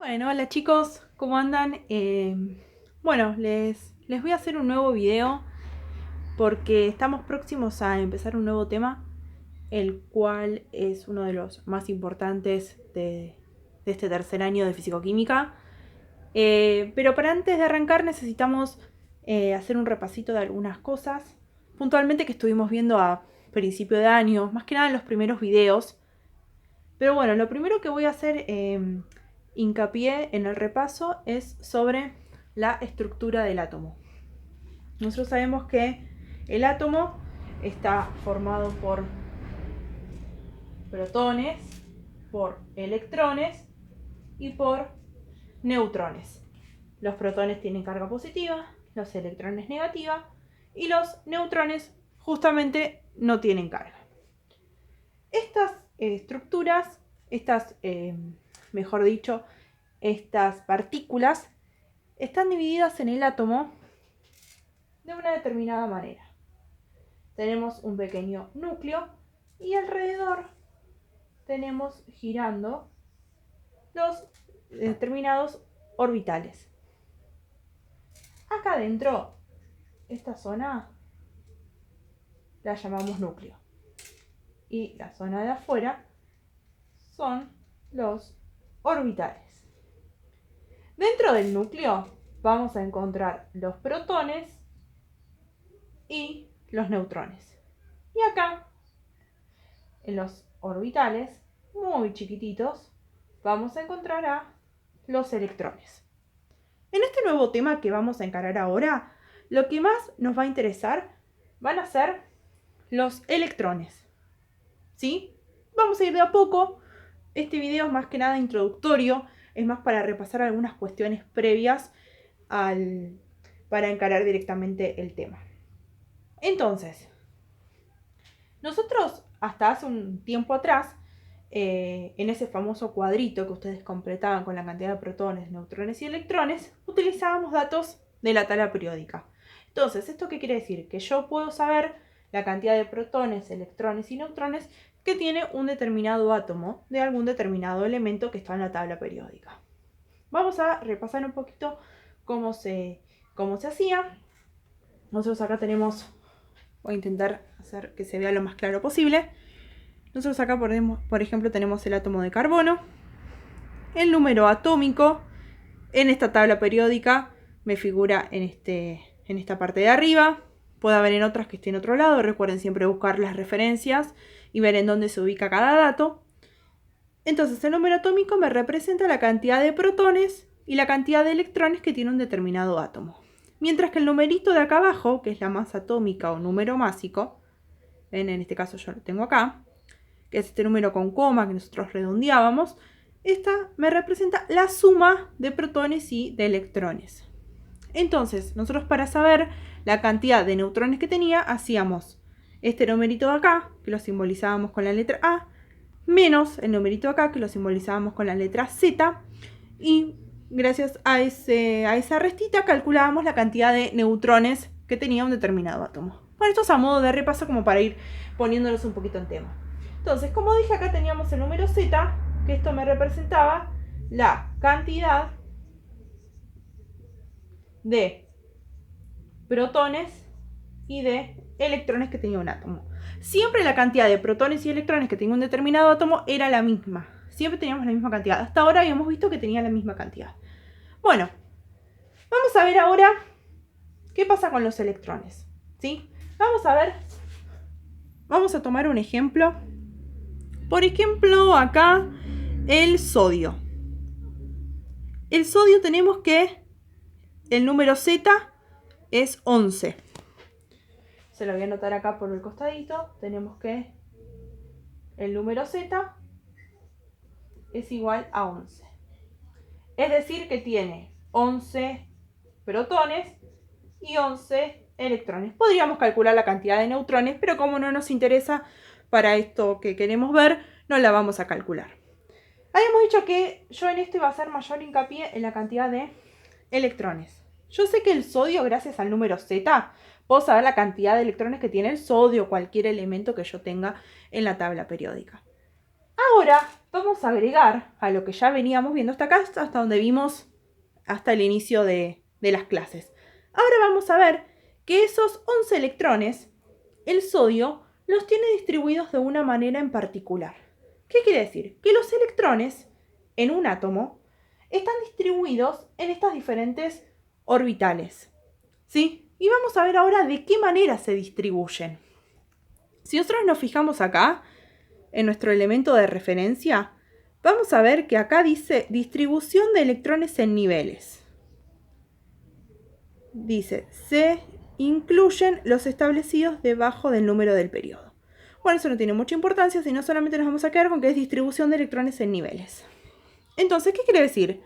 Bueno, hola chicos, ¿cómo andan? Bueno, les voy a hacer un nuevo video porque estamos próximos a empezar un nuevo tema, el cual es uno de los más importantes de este tercer año de Fisicoquímica. Pero para antes de arrancar necesitamos hacer un repasito de algunas cosas, puntualmente que estuvimos viendo a principio de año, más que nada en los primeros videos. Pero bueno, lo primero que voy a hacer hincapié en el repaso es sobre la estructura del átomo. Nosotros sabemos que el átomo está formado por protones, por electrones y por neutrones. Los protones tienen carga positiva, los electrones negativa y los neutrones justamente no tienen carga. Estas estructuras, mejor dicho, estas partículas están divididas en el átomo de una determinada manera. Tenemos un pequeño núcleo y alrededor tenemos girando los determinados orbitales. Acá adentro, esta zona la llamamos núcleo. Y la zona de afuera son los orbitales. Dentro del núcleo vamos a encontrar los protones y los neutrones. Y acá, en los orbitales, muy chiquititos, vamos a encontrar a los electrones. En este nuevo tema que vamos a encarar ahora, lo que más nos va a interesar van a ser los electrones. ¿Sí? Vamos a ir de a poco. Este video es más que nada introductorio, es más para repasar algunas cuestiones previas para encarar directamente el tema. Entonces, nosotros hasta hace un tiempo atrás, en ese famoso cuadrito que ustedes completaban con la cantidad de protones, neutrones y electrones, utilizábamos datos de la tabla periódica. Entonces, ¿esto qué quiere decir? Que yo puedo saber la cantidad de protones, electrones y neutrones que tiene un determinado átomo de algún determinado elemento que está en la tabla periódica. Vamos a repasar un poquito cómo se hacía. Nosotros acá tenemos, voy a intentar hacer que se vea lo más claro posible. Nosotros acá, por ejemplo, tenemos el átomo de carbono, el número atómico. En esta tabla periódica me figura en esta parte de arriba. Puede haber en otras que esté en otro lado. Recuerden siempre buscar las referencias y ver en dónde se ubica cada dato. Entonces el número atómico me representa la cantidad de protones y la cantidad de electrones que tiene un determinado átomo. Mientras que el numerito de acá abajo, que es la masa atómica o número másico, ven, en este caso yo lo tengo acá, que es este número con coma que nosotros redondeábamos, esta me representa la suma de protones y de electrones. Entonces, nosotros para saber la cantidad de neutrones que tenía, hacíamos este numerito de acá, que lo simbolizábamos con la letra A, menos el numerito de acá, que lo simbolizábamos con la letra Z, y gracias a esa restita calculábamos la cantidad de neutrones que tenía un determinado átomo. Bueno, esto es a modo de repaso como para ir poniéndonos un poquito en tema. Entonces, como dije, acá teníamos el número Z, que esto me representaba la cantidad de protones y de electrones que tenía un átomo. Siempre la cantidad de protones y electrones que tenía un determinado átomo era la misma. Siempre teníamos la misma cantidad. Hasta ahora habíamos visto que tenía la misma cantidad. Bueno, vamos a ver ahora qué pasa con los electrones. ¿Sí? Vamos a tomar un ejemplo. Por ejemplo, acá el sodio. El sodio tenemos que el número Z es 11. Se lo voy a anotar acá por el costadito. Tenemos que el número Z es igual a 11. Es decir, que tiene 11 protones y 11 electrones. Podríamos calcular la cantidad de neutrones, pero como no nos interesa para esto que queremos ver, no la vamos a calcular. Habíamos dicho que yo en esto iba a hacer mayor hincapié en la cantidad de electrones. Yo sé que el sodio, gracias al número Z, puedo saber la cantidad de electrones que tiene el sodio o cualquier elemento que yo tenga en la tabla periódica. Ahora vamos a agregar a lo que ya veníamos viendo hasta acá, hasta donde vimos hasta el inicio de las clases. Ahora vamos a ver que esos 11 electrones, el sodio los tiene distribuidos de una manera en particular. ¿Qué quiere decir? Que los electrones en un átomo están distribuidos en estas diferentes orbitales, ¿sí? Y vamos a ver ahora de qué manera se distribuyen. Si nosotros nos fijamos acá, en nuestro elemento de referencia, vamos a ver que acá dice distribución de electrones en niveles. Dice, se incluyen los establecidos debajo del número del periodo. Bueno, eso no tiene mucha importancia, sino solamente nos vamos a quedar con que es distribución de electrones en niveles. Entonces, ¿qué quiere decir?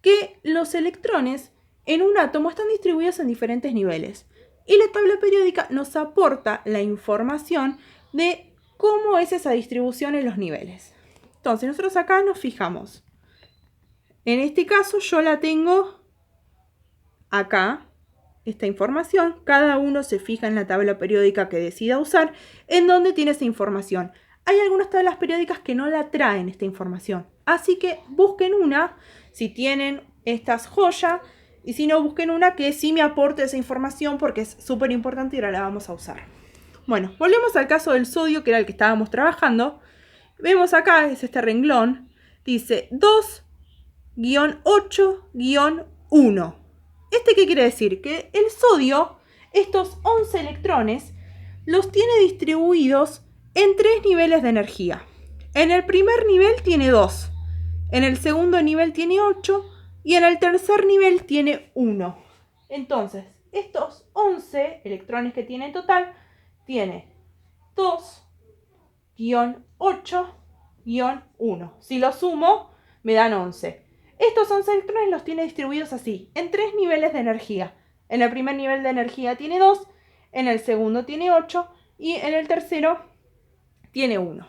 Que los electrones en un átomo están distribuidos en diferentes niveles. Y la tabla periódica nos aporta la información de cómo es esa distribución en los niveles. Entonces, nosotros acá nos fijamos. En este caso, yo la tengo acá, esta información. Cada uno se fija en la tabla periódica que decida usar, en donde tiene esa información. Hay algunas tablas periódicas que no la traen esta información. Así que busquen una, si tienen estas joyas, y si no, busquen una que sí me aporte esa información porque es súper importante y ahora la vamos a usar. Bueno, volvemos al caso del sodio, que era el que estábamos trabajando. Vemos acá, es este renglón, dice 2-8-1. ¿Qué quiere decir? Que el sodio, estos 11 electrones, los tiene distribuidos en 3 niveles de energía. En el primer nivel tiene 2, en el segundo nivel tiene 8 y en el tercer nivel tiene 1. Entonces, estos 11 electrones que tiene en total, tiene 2-8-1. Si lo sumo, me dan 11. Estos 11 electrones los tiene distribuidos así, en 3 niveles de energía. En el primer nivel de energía tiene 2, en el segundo tiene 8 y en el tercero tiene 1.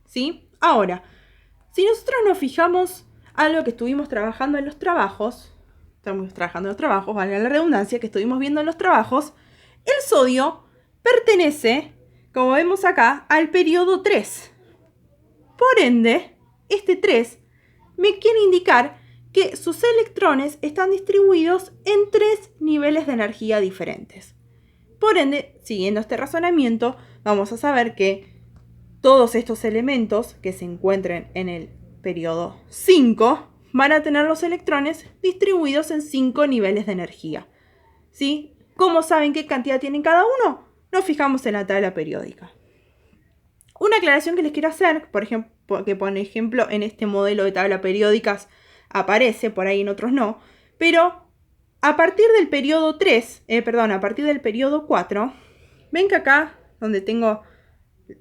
¿Sí? Ahora, si nosotros nos fijamos algo que estuvimos trabajando en los trabajos, valga la redundancia, que estuvimos viendo en los trabajos, el sodio pertenece, como vemos acá, al periodo 3. Por ende, este 3 me quiere indicar que sus electrones están distribuidos en 3 niveles de energía diferentes. Por ende, siguiendo este razonamiento, vamos a saber que todos estos elementos que se encuentren en el periodo 5 van a tener los electrones distribuidos en 5 niveles de energía. ¿Sí? ¿Cómo saben qué cantidad tienen cada uno? Nos fijamos en la tabla periódica. Una aclaración que les quiero hacer, por ejemplo, en este modelo de tabla periódicas aparece, por ahí en otros no, pero a partir del periodo 4, ven que acá, donde tengo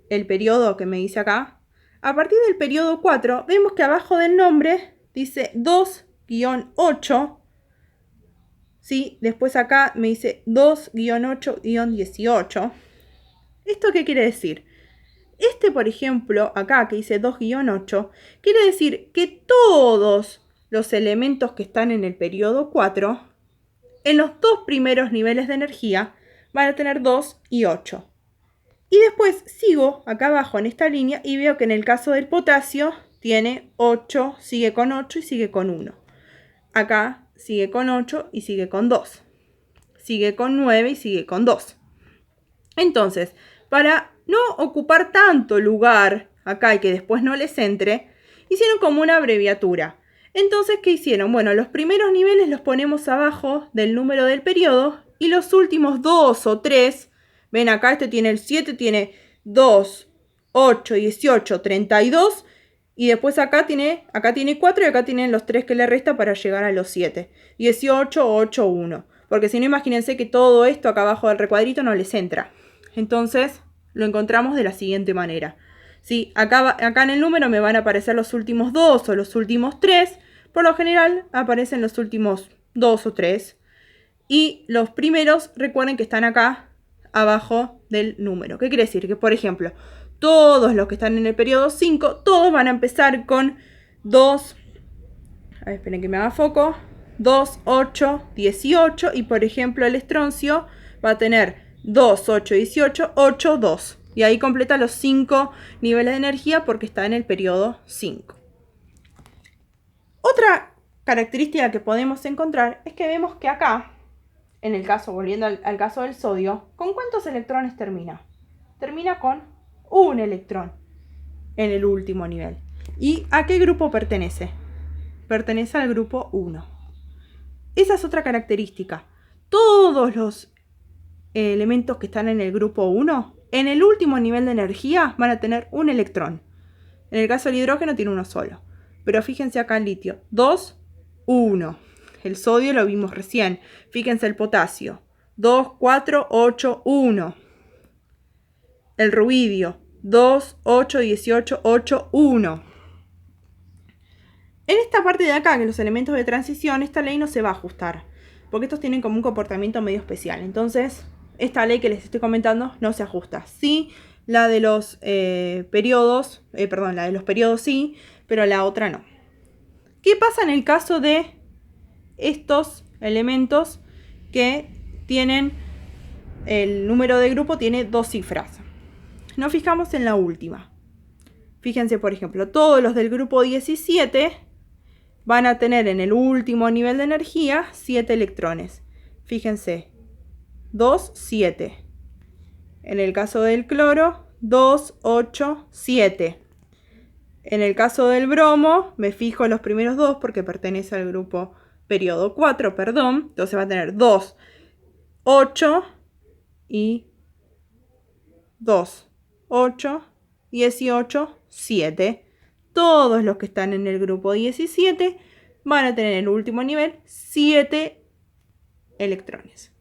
el periodo que me dice acá, a partir del periodo 4, vemos que abajo del nombre dice 2-8, ¿sí? Después acá me dice 2-8-18. ¿Esto qué quiere decir? Por ejemplo, acá que dice 2-8, quiere decir que todos los elementos que están en el periodo 4, en los 2 primeros niveles de energía, van a tener 2 y 8. Y después sigo acá abajo en esta línea y veo que en el caso del potasio tiene 8, sigue con 8 y sigue con 1. Acá sigue con 8 y sigue con 2. Sigue con 9 y sigue con 2. Entonces, para no ocupar tanto lugar acá y que después no les entre, hicieron como una abreviatura. Entonces, ¿qué hicieron? Bueno, los primeros niveles los ponemos abajo del número del periodo y los últimos 2 o 3, ven acá, este tiene el 7, tiene 2, 8, 18, 32 y después acá tiene 4 y acá tienen los 3 que le resta para llegar a los 7. 18, 8, 1. Porque si no, imagínense que todo esto acá abajo del recuadrito no les entra. Entonces, lo encontramos de la siguiente manera. ¿Sí? Acá en el número me van a aparecer los últimos 2 o los últimos 3. Por lo general aparecen los últimos 2 o 3. Y los primeros, recuerden que están acá abajo del número. ¿Qué quiere decir? Que, por ejemplo, todos los que están en el periodo 5, todos van a empezar con 2. A ver, esperen que me haga foco. 2, 8, 18. Y, por ejemplo, el estroncio va a tener 2, 8, 18, 8, 2. Y ahí completa los 5 niveles de energía porque está en el periodo 5. Otra característica que podemos encontrar es que vemos que acá, en el caso, volviendo al caso del sodio, ¿con cuántos electrones termina? Termina con un electrón en el último nivel. ¿Y a qué grupo pertenece? Pertenece al grupo 1. Esa es otra característica. Todos los elementos que están en el grupo 1, en el último nivel de energía van a tener un electrón. En el caso del hidrógeno tiene uno solo. Pero fíjense acá el litio. 2, 1. El sodio lo vimos recién. Fíjense el potasio. 2, 4, 8, 1. El rubidio. 2, 8, 18, 8, 1. En esta parte de acá, que los elementos de transición, esta ley no se va a ajustar. Porque estos tienen como un comportamiento medio especial. Entonces, esta ley que les estoy comentando no se ajusta. Sí, la de los periodos, la de los periodos sí, pero la otra no. ¿Qué pasa en el caso de estos elementos que tienen el número de grupo tiene 2 cifras? Nos fijamos en la última. Fíjense, por ejemplo, todos los del grupo 17 van a tener en el último nivel de energía 7 electrones. Fíjense, 2, 7. En el caso del cloro, 2, 8, 7. En el caso del bromo, me fijo en los primeros dos porque pertenece al grupo periodo 4, perdón. Entonces va a tener 2, 8 y 2, 8, 18, 7. Todos los que están en el grupo 17 van a tener en el último nivel 7 electrones.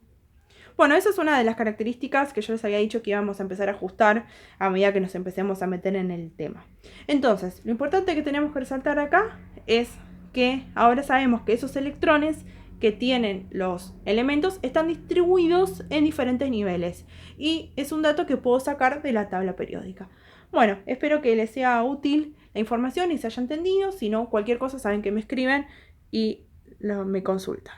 Bueno, esa es una de las características que yo les había dicho que íbamos a empezar a ajustar a medida que nos empecemos a meter en el tema. Entonces, lo importante que tenemos que resaltar acá es que ahora sabemos que esos electrones que tienen los elementos están distribuidos en diferentes niveles. Y es un dato que puedo sacar de la tabla periódica. Bueno, espero que les sea útil la información y se haya entendido. Si no, cualquier cosa saben que me escriben y me consultan.